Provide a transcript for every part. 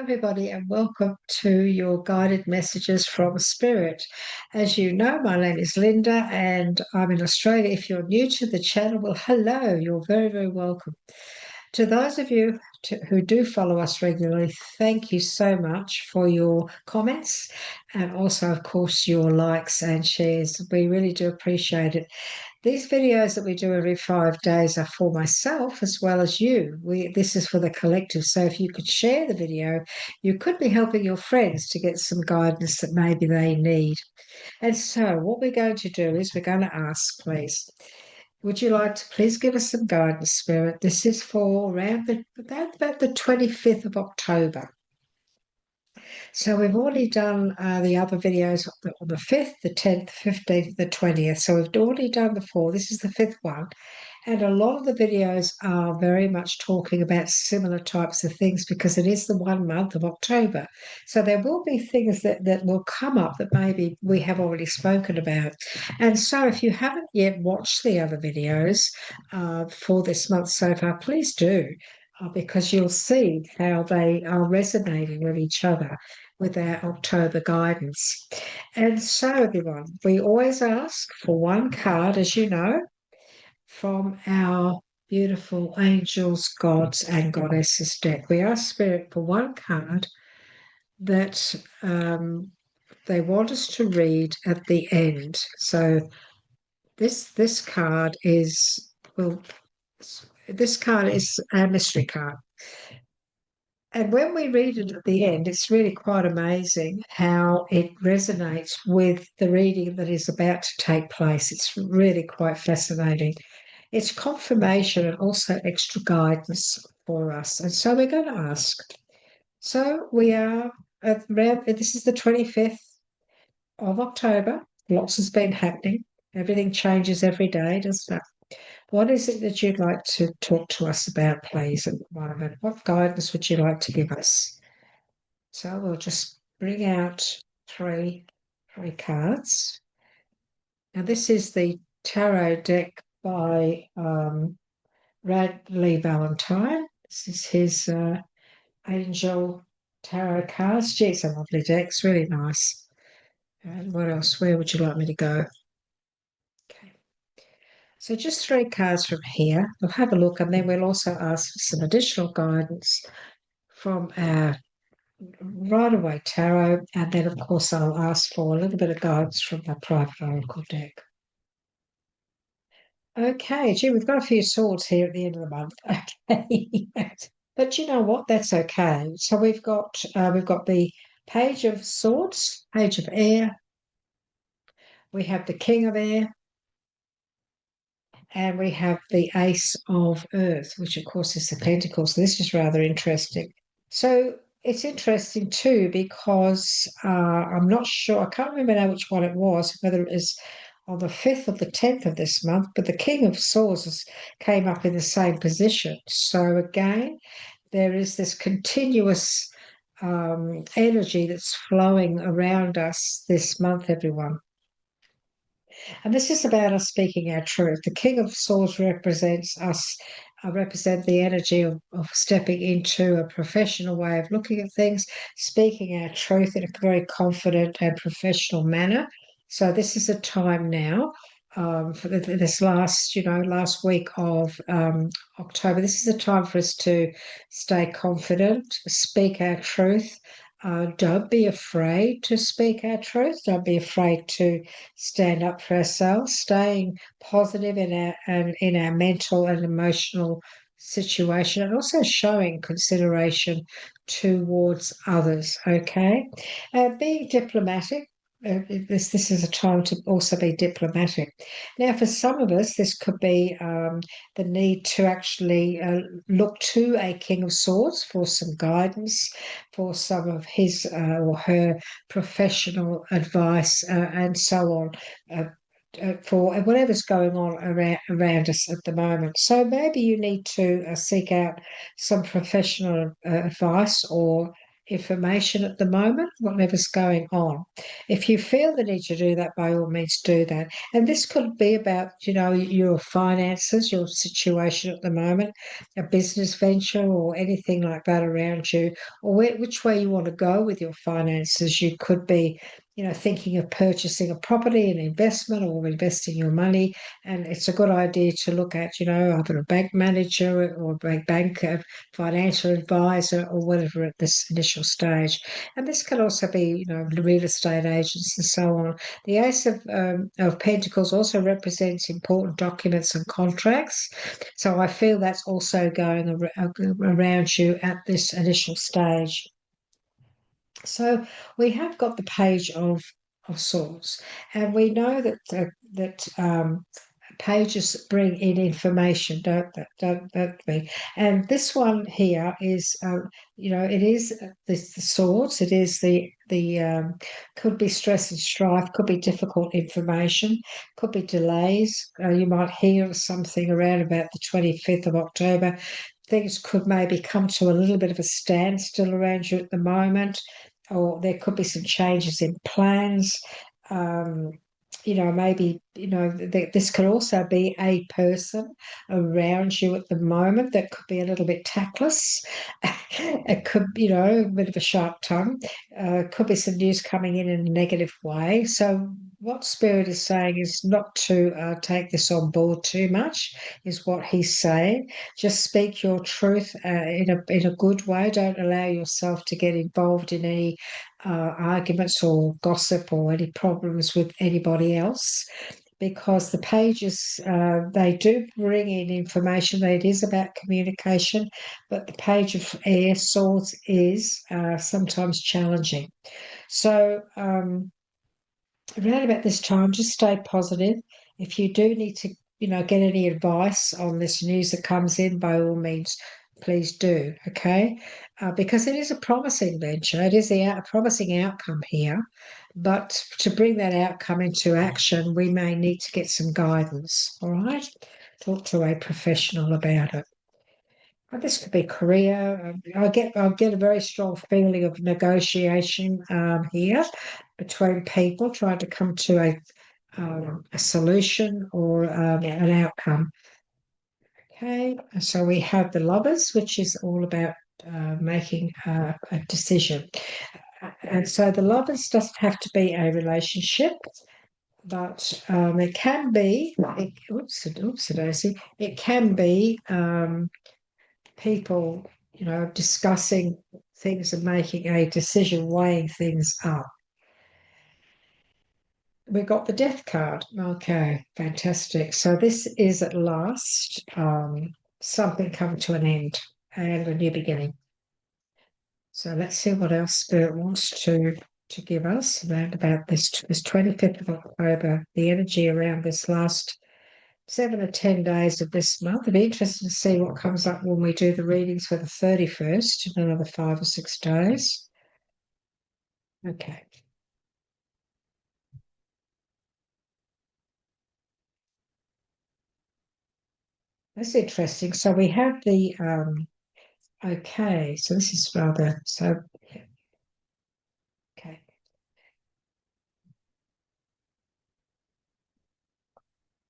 everybody, and welcome to your guided messages from Spirit. As you know, my name is Linda, and I'm in Australia. If you're new to the channel, well, hello, you're very, very welcome. To those of you who do follow us regularly, thank you so much for your comments and also, of course, your likes and shares. We really do appreciate it. These videos that we do every 5 days are for myself as well as you. This is for the collective. So if you could share the video, you could be helping your friends to get some guidance that maybe they need. And so what we're going to do is we're going to ask, please, would you like to please give us some guidance, Spirit? This is for around about the 25th of October. So we've already done the other videos on the 5th, the 10th, 15th, the 20th. So we've already done the four. This is the fifth one. And a lot of the videos are very much talking about similar types of things because it is the 1 month of October. So there will be things that will come up that maybe we have already spoken about. And so if you haven't yet watched the other videos for this month so far, please do because you'll see how they are resonating with each other with our October guidance. And so, everyone, we always ask for one card, as you know, from our beautiful angels, gods, and goddesses deck. We ask Spirit for one card that they want us to read at the end. So this card is this card is a mystery card. And when we read it at the end, it's really quite amazing how it resonates with the reading that is about to take place. It's really quite fascinating. It's confirmation and also extra guidance for us. And so we're going to ask. So we are around, this is the 25th of October. Lots has been happening. Everything changes every day, doesn't it? What is it that you'd like to talk to us about, please, at the moment? What guidance would you like to give us? So we'll just bring out three cards. Now this is the tarot deck by Radley Valentine. This is his angel tarot cards. Gee, it's a lovely deck. It's really nice. And what else? Where would you like me to go? Okay. So just three cards from here. We'll have a look and then we'll also ask for some additional guidance from our Rider Waite Tarot. And then, of course, I'll ask for a little bit of guidance from the private oracle deck. Okay, gee, we've got a few swords here at the end of the month. Okay. But you know what? That's okay. So we've got the Page of Swords, Page of Air. We have the King of Air, and we have the Ace of Earth, which of course is the Pentacles. So this is rather interesting. So it's interesting too because I'm not sure. I can't remember now which one it was, whether it was on the 5th or the 10th of this month, but the King of Swords came up in the same position. So again, there is this continuous energy that's flowing around us this month, everyone. And this is about us speaking our truth. The King of Swords represents us, represent the energy of stepping into a professional way of looking at things, speaking our truth in a very confident and professional manner. So this is a time now for this last week of October. This is a time for us to stay confident, speak our truth. Don't be afraid to speak our truth. Don't be afraid to stand up for ourselves. Staying positive in our mental and emotional situation, and also showing consideration towards others. Okay, being diplomatic. This is a time to also be diplomatic. Now, for some of us, this could be the need to actually look to a King of Swords for some guidance, for some of his or her professional advice, and so on. For whatever's going on around us at the moment. So maybe you need to seek out some professional advice or information at the moment, whatever's going on. If you feel the need to do that, by all means do that. And this could be about, your finances, your situation at the moment, a business venture or anything like that around you, or which way you want to go with your finances. You could be, thinking of purchasing a property, an investment, or investing your money. And it's a good idea to look at, either a bank manager or a bank financial advisor or whatever at this initial stage. And this can also be, real estate agents and so on. The Ace of Pentacles also represents important documents and contracts. So I feel that's also going around you at this initial stage. So we have got the Page of Swords, and we know that pages bring in information, don't we? And this one here is, it is the swords. It is the could be stress and strife, could be difficult information, could be delays. You might hear something around about the 25th of October. Things could maybe come to a little bit of a standstill around you at the moment, or there could be some changes in plans. Maybe, this could also be a person around you at the moment that could be a little bit tactless. It could, a bit of a sharp tongue. Could be some news coming in a negative way. So what Spirit is saying is not to take this on board too much, is what he's saying. Just speak your truth in a good way. Don't allow yourself to get involved in any arguments or gossip or any problems with anybody else, because the pages, they do bring in information. It is about communication, but the Page of Air Swords is sometimes challenging. So around about this time, just stay positive. If you do need to, get any advice on this news that comes in, by all means, please do. Okay, because it is a promising venture. It is a promising outcome here, but to bring that outcome into action, we may need to get some guidance. All right, talk to a professional about it. This could be career. I get a very strong feeling of negotiation here between people trying to come to a solution or an outcome. Okay, so we have the Lovers, which is all about making a decision. And so the Lovers doesn't have to be a relationship, but it can be. It can be people, discussing things and making a decision, weighing things up. We got the Death card. Okay, fantastic. So this is at last something come to an end and a new beginning. So let's see what else Spirit wants to give us around about this 25th of October, the energy around this last 7 or 10 days of this month. It'd be interesting to see what comes up when we do the readings for the 31st in another 5 or 6 days. Okay. That's interesting. So we have the okay, so this is rather so okay.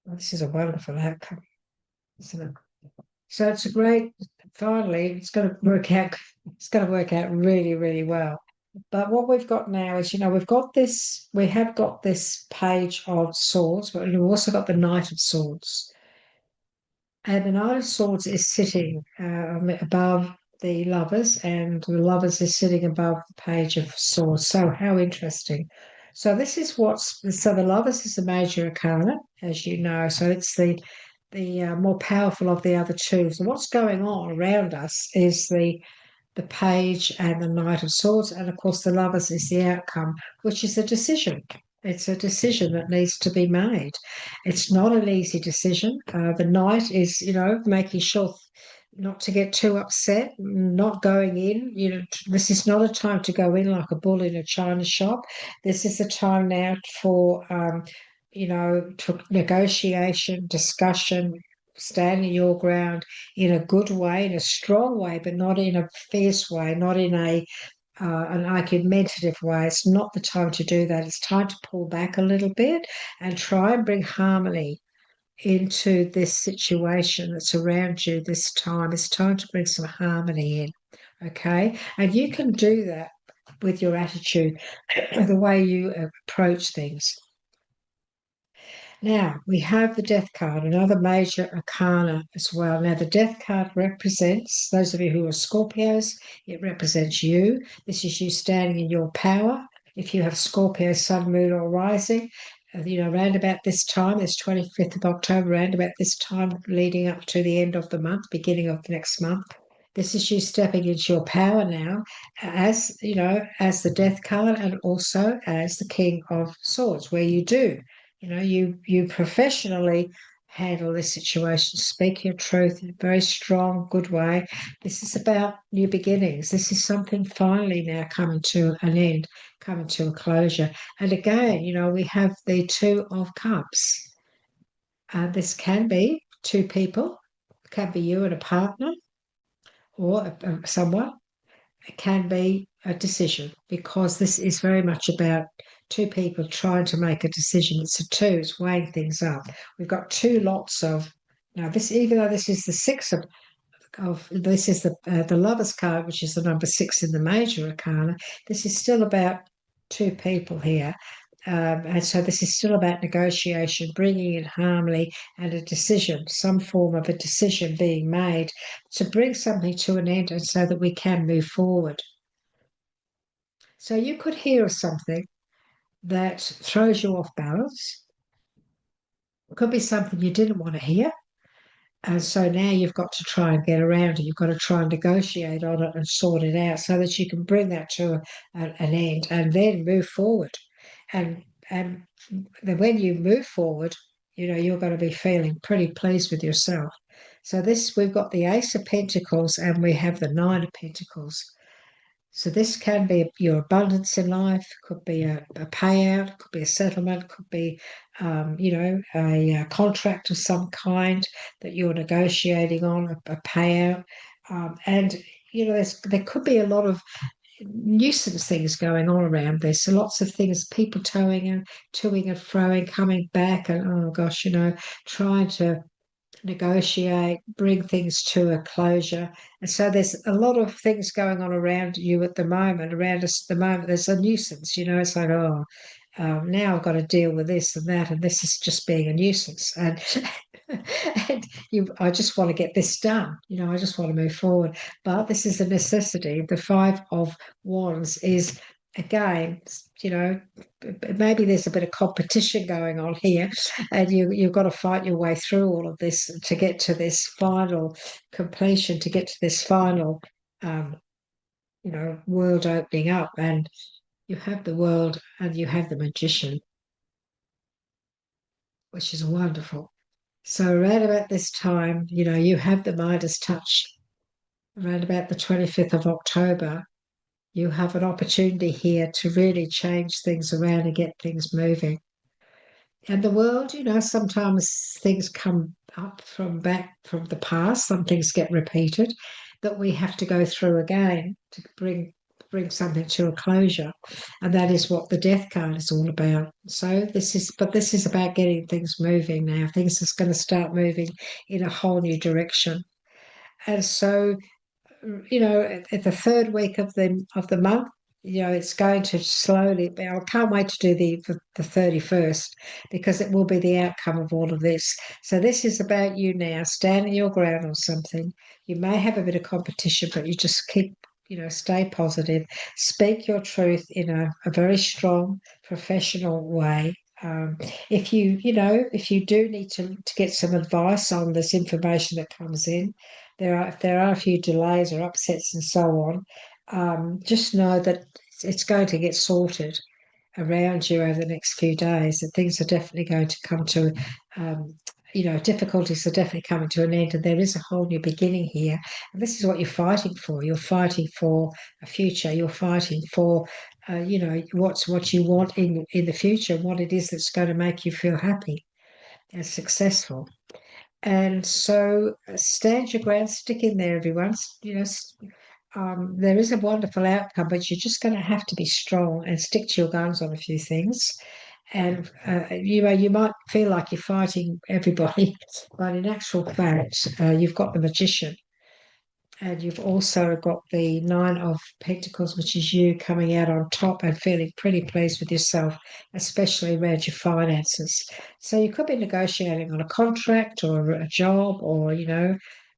Well, this is a wonderful outcome, isn't it? So it's a great, finally, it's going to work out really, really well. But what we've got now is, we have got this Page of Swords, but we've also got the Knight of Swords. And the Knight of Swords is sitting above the Lovers, and the Lovers is sitting above the Page of Swords. So how interesting. So this is so the Lovers is the major arcana, as you know. So it's the more powerful of the other two. So what's going on around us is the Page and the Knight of Swords, and of course the Lovers is the outcome, which is a decision. It's a decision that needs to be made. It's not an easy decision. The Knight is, making sure not to get too upset, not going in. This is not a time to go in like a bull in a china shop. This is a time now for, to negotiation, discussion, standing your ground in a good way, in a strong way, but not in a fierce way, not in a an argumentative way. It's not the time to do that. It's time to pull back a little bit and try and bring harmony into this situation that's around you this time. It's time to bring some harmony in. Okay. And you can do that with your attitude, the way you approach things. Now, we have the Death card, another major arcana as well. Now, the Death card represents those of you who are Scorpios, it represents you. This is you standing in your power. If you have Scorpio, Sun, Moon, or Rising, around about this time, it's 25th of October, around about this time leading up to the end of the month, beginning of next month. This is you stepping into your power now as, as the Death card and also as the King of Swords, where you do. You professionally handle this situation, speak your truth in a very strong, good way. This is about new beginnings. This is something finally now coming to an end, coming to a closure. And again, we have the Two of Cups. This can be two people, it can be you and a partner or someone. It can be a decision because this is very much about two people trying to make a decision. It's a two, it's weighing things up. We've got two lots of now this, even though this is the six of this is the Lovers card, which is the number 6 in the major arcana. This is still about two people here. And so this is still about negotiation, bringing in harmony and a decision, some form of a decision being made to bring something to an end and so that we can move forward. So you could hear something that throws you off balance. It could be something you didn't want to hear. And so now you've got to try and get around it. You've got to try and negotiate on it and sort it out so that you can bring that to an end and then move forward. And then when you move forward, you're going to be feeling pretty pleased with yourself. So we've got the Ace of Pentacles and we have the Nine of Pentacles. So this can be your abundance in life, could be a payout, could be a settlement, could be, a contract of some kind that you're negotiating on, a payout. And, there could be a lot of nuisance things going on around this. So lots of things, people toing and froing, coming back and, oh gosh, trying to negotiate, bring things to a closure. And so there's a lot of things going on around you at the moment, around us at the moment. There's a nuisance, it's like, now I've got to deal with this and that, and this is just being a nuisance. And I just want to get this done. I just want to move forward. But this is a necessity. The Five of Wands is, again, maybe there's a bit of competition going on here, and you've got to fight your way through all of this to get to this final completion, to get to this final, world opening up. And you have the World and you have the Magician, which is wonderful. So around about this time, you have the Midas touch. Around about the 25th of October, you have an opportunity here to really change things around and get things moving. And the world, sometimes things come up from back from the past, some things get repeated that we have to go through again to bring something to a closure. And that is what the Death card is all about. So this is about getting things moving now. Things is going to start moving in a whole new direction. And so, at the third week of the month, it's going to slowly. I can't wait to do the 31st because it will be the outcome of all of this. So this is about you now standing your ground on something. You may have a bit of competition, but you just keep, stay positive, speak your truth in a very strong, professional way. If you do need to get some advice on this information that comes in, if there are a few delays or upsets and so on, just know that it's going to get sorted around you over the next few days. That things are definitely going to come to, difficulties are definitely coming to an end, and there is a whole new beginning here. And this is what you're fighting for. You're fighting for a future. You're fighting for, what you want in the future, what it is that's going to make you feel happy and successful. And so stand your ground, stick in there, everyone. there is a wonderful outcome, but you're just going to have to be strong and stick to your guns on a few things. And you might feel like you're fighting everybody, but in actual fact, you've got the Magician, and you've also got the Nine of Pentacles, which is you coming out on top and feeling pretty pleased with yourself, especially around your finances. So you could be negotiating on a contract or a job or,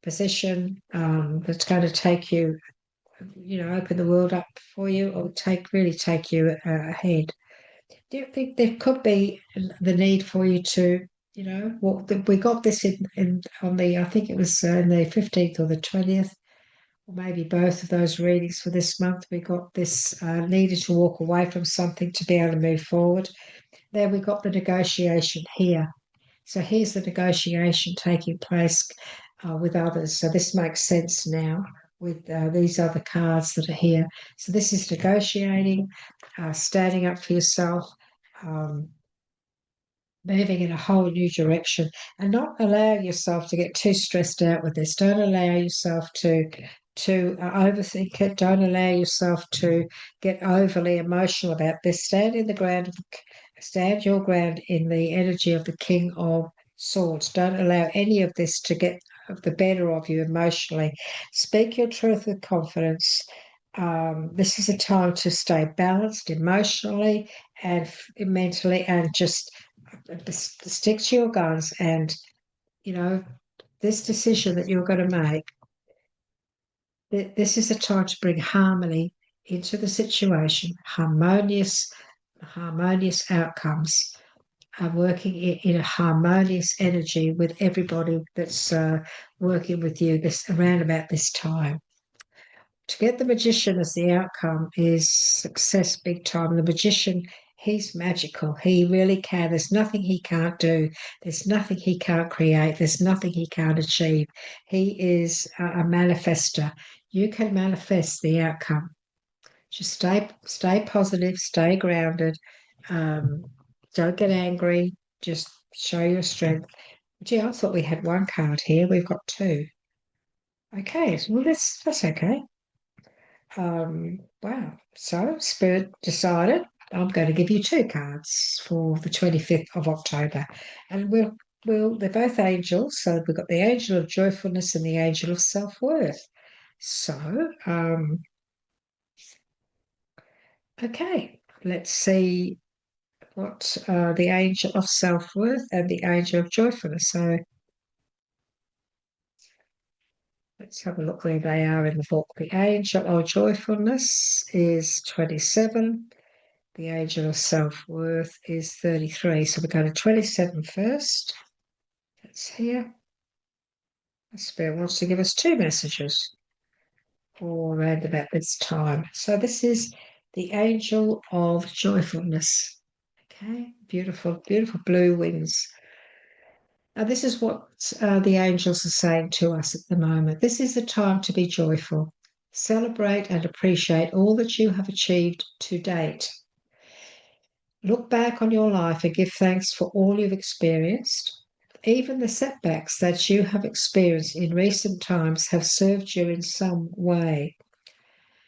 position that's going to take you, open the world up for you or really take you ahead. Do you think there could be the need for you to, we got this in on the, I think it was in the 15th or the 20th, or maybe both of those readings for this month. We got this needed to walk away from something to be able to move forward. There we got the negotiation here. So here's the negotiation taking place with others. So this makes sense now with these other cards that are here. So this is negotiating, standing up for yourself, um, moving in a whole new direction, and not allowing yourself to get too stressed out with this. Don't allow yourself to overthink it. Don't allow yourself to get overly emotional about this. Stand your ground in the energy of the King of Swords. Don't allow any of this to get the better of you emotionally. Speak your truth with confidence. This is a time to stay balanced emotionally and mentally, and just stick to your guns. And this decision that you're going to make, this is a time to bring harmony into the situation, harmonious outcomes, working in a harmonious energy with everybody that's working with you this around about this time. To get the Magician as the outcome is success big time. The Magician, he's magical. He really can. There's nothing he can't do. There's nothing he can't create. There's nothing he can't achieve. He is a manifester. You can manifest the outcome. Just stay positive, stay grounded. Don't get angry. Just show your strength. Gee, I thought we had one card here. We've got two. Okay, well that's okay. Wow. So Spirit decided I'm going to give you two cards for the 25th of October. And they're both angels. So we've got the angel of joyfulness and the angel of self-worth. So, okay, let's see what the angel of self-worth and the angel of joyfulness. So let's have a look where they are in the book. The angel of joyfulness is 27. The angel of self-worth is 33. So we're going to 27 first. That's here. Spirit wants to give us two messages for around about this time. So this is the angel of joyfulness. Okay, beautiful, beautiful blue wings. Now, this is what the angels are saying to us at the moment. This is the time to be joyful. Celebrate and appreciate all that you have achieved to date. Look back on your life and give thanks for all you've experienced. Even the setbacks that you have experienced in recent times have served you in some way.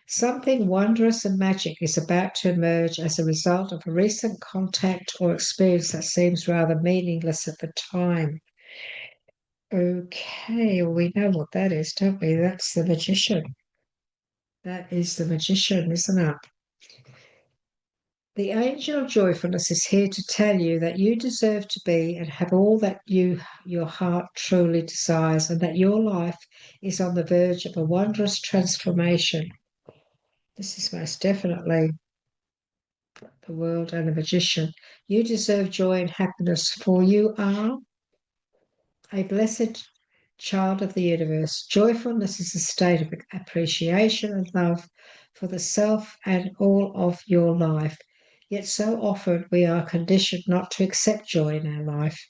Something wondrous and magic is about to emerge as a result of a recent contact or experience that seems rather meaningless at the time. Okay, well, we know what that is, don't we? That's the Magician. That is the Magician, isn't it? The angel of joyfulness is here to tell you that you deserve to be and have all that your heart truly desires, and that your life is on the verge of a wondrous transformation. This is most definitely the world and the Magician. You deserve joy and happiness, for you are a blessed child of the universe. Joyfulness is a state of appreciation and love for the self and all of your life. Yet so often we are conditioned not to accept joy in our life.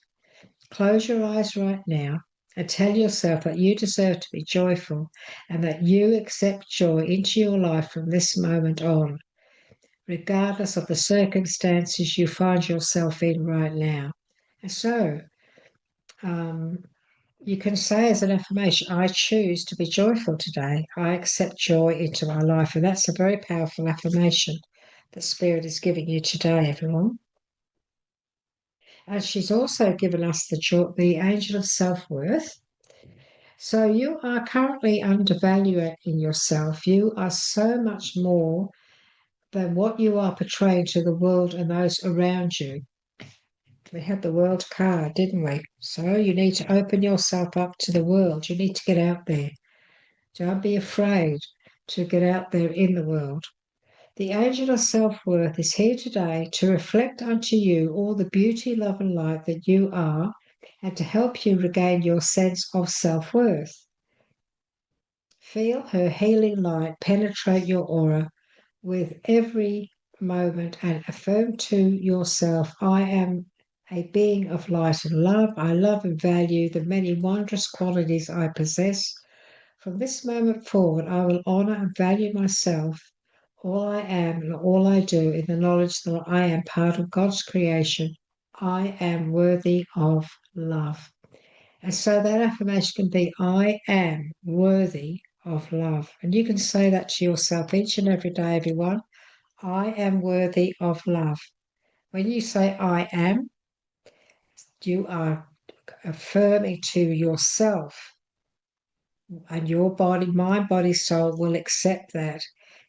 Close your eyes right now and tell yourself that you deserve to be joyful and that you accept joy into your life from this moment on, regardless of the circumstances you find yourself in right now. And so, You can say as an affirmation, I choose to be joyful today. I accept joy into my life. And that's a very powerful affirmation that Spirit is giving you today, everyone. And she's also given us the angel of self-worth. So you are currently undervaluing yourself. You are so much more than what you are portraying to the world and those around you. We had the world card, didn't we? So you need to open yourself up to the world. You need to get out there. Don't be afraid to get out there in the world. The angel of self-worth is here today to reflect unto you all the beauty, love, and light that you are, and to help you regain your sense of self-worth. Feel her healing light penetrate your aura with every moment and affirm to yourself, I am a being of light and love. I love and value the many wondrous qualities I possess. From this moment forward, I will honor and value myself, all I am and all I do, in the knowledge that I am part of God's creation. I am worthy of love. And so that affirmation can be, I am worthy of love. And you can say that to yourself each and every day, everyone. I am worthy of love. When you say I am, you are affirming to yourself, and your body, mind, body, soul will accept that,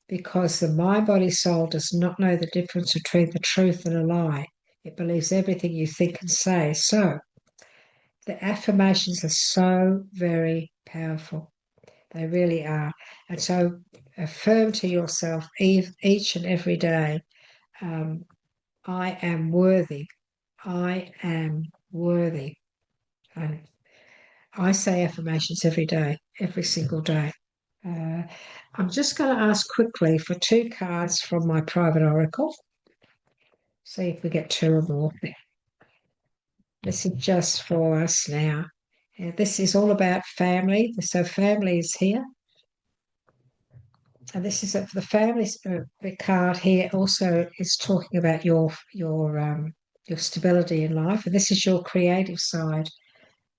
because the mind, body, soul does not know the difference between the truth and a lie. It believes everything you think and say. So the affirmations are so very powerful. They really are. And so affirm to yourself each and every day, I am worthy. I am worthy. And I say affirmations every day, every single day. I'm just going to ask quickly for 2 cards from my private oracle. See if we get 2 or more. This is just for us now. This is all about family. So family is here. And this is for the family. The card here also is talking about your stability in life. And this is your creative side.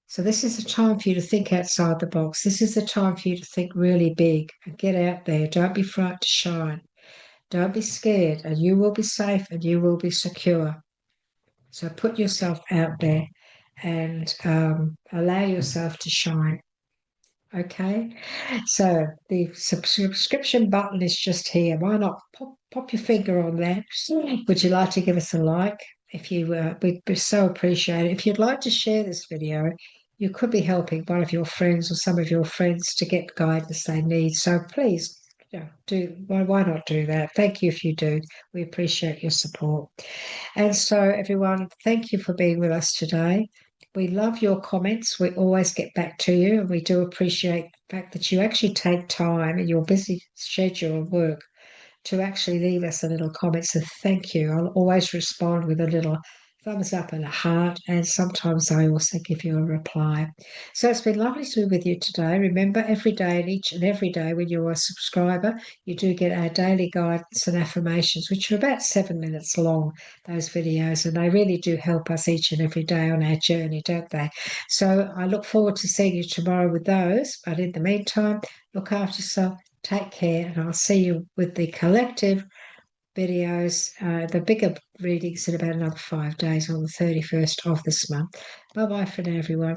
So this is the time for you to think outside the box. This is the time for you to think really big and get out there. Don't be frightened to shine. Don't be scared, and you will be safe and you will be secure. So put yourself out there and allow yourself to shine. Okay, so the subscription button is just here. Why not pop your finger on that? Would you like to give us a like? If you we'd be so appreciated. If you'd like to share this video, you could be helping one of your friends or some of your friends to get guidance they need. So please, why not do that? Thank you if you do. We appreciate your support. And so, everyone, thank you for being with us today. We love your comments. We always get back to you, and we do appreciate the fact that you actually take time in your busy schedule of work to actually leave us a little comment. So thank you. I'll always respond with a little thumbs up and a heart, and sometimes I also give you a reply. So it's been lovely to be with you today. Remember, every day and each and every day when you're a subscriber, you do get our daily guidance and affirmations, which are about 7 minutes long, those videos, and they really do help us each and every day on our journey, don't they? So I look forward to seeing you tomorrow with those, but in the meantime, look after yourself. Take care, and I'll see you with the collective videos, the bigger readings in about another 5 days on the 31st of this month. Bye bye for now, everyone.